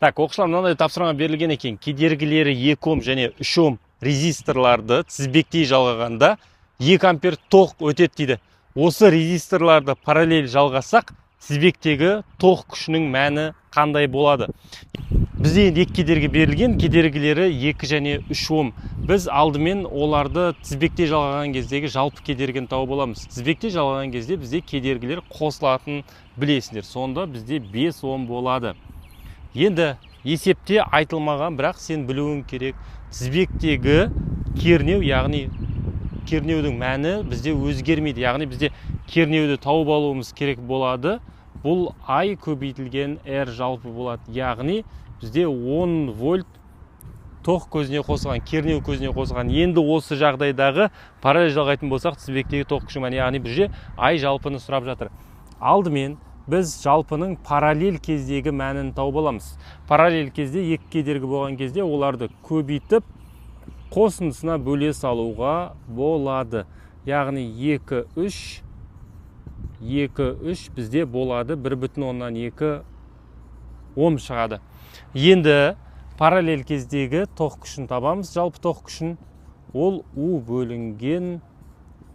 Так, оқушылар мынандай тапсырма берілген екен. Кедергілері 2 Ом және 3 Ом резисторларды тізбектей жалғағанда 2 ампер тоқ өтеді дейді. Осы резисторларды параллель жалғасақ, тізбектегі тоқ күшінің мәні қандай болады? Бізде екі кедергі берілген, кедергілері 2 және 3 Ом. Біз алдымен оларды тізбектей жалғаған кездегі жалпы кедергіні тауып аламыз. Тізбектей жалғаған кезде бізде кедергілер қосылатынын білесіңдер. Сонда бізде 5 Ом болады. Енді есепте айтылмаған, бірақ сен білуің керек. Тізбектегі кернеу, яғни кернеудің мәні бізде өзгермейді. Яғни бізде кернеуді тауып алуымыз керек болады. Бұл I көбейтілген R жалпы болады. Яғни бізде 10 вольт тоқ көзіне қосылған, кернеу көзіне қосылған. Енді осы жағдайдағы параллель жалғайтын болсақ, тізбектегі тоқ күші мәні, яғни бізде I жалпыны сұрап жатыр. Алдымен біз жалпының параллель кездегі мәнін тауып аламыз. Параллель кезде екі кедергі болған кезде оларды көбейтіп қосындысына бөле салуға болады. Яғни 2, 3 бізде болады 1,2 Ом шығады. Енді параллель кездегі тоқ күшін табамыз. Жалпы тоқ күшін ол U бөлінген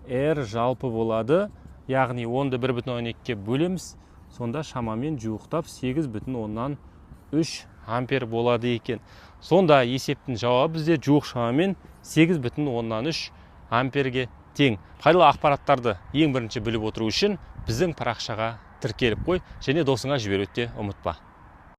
R жалпы болады. Яғни 10-ды 1,2-ке бөлеміз. Сонда шамамен жуықтап 8,3 ампер болады екен. Сонда есептің жауабы бізде жуық шамамен 8,3 амперге тең. Қайлы ақпараттарды ең бірінші біліп отыру үшін біздің парақшаға тіркеліп қой, және досыңа жіберуді ұмытпа.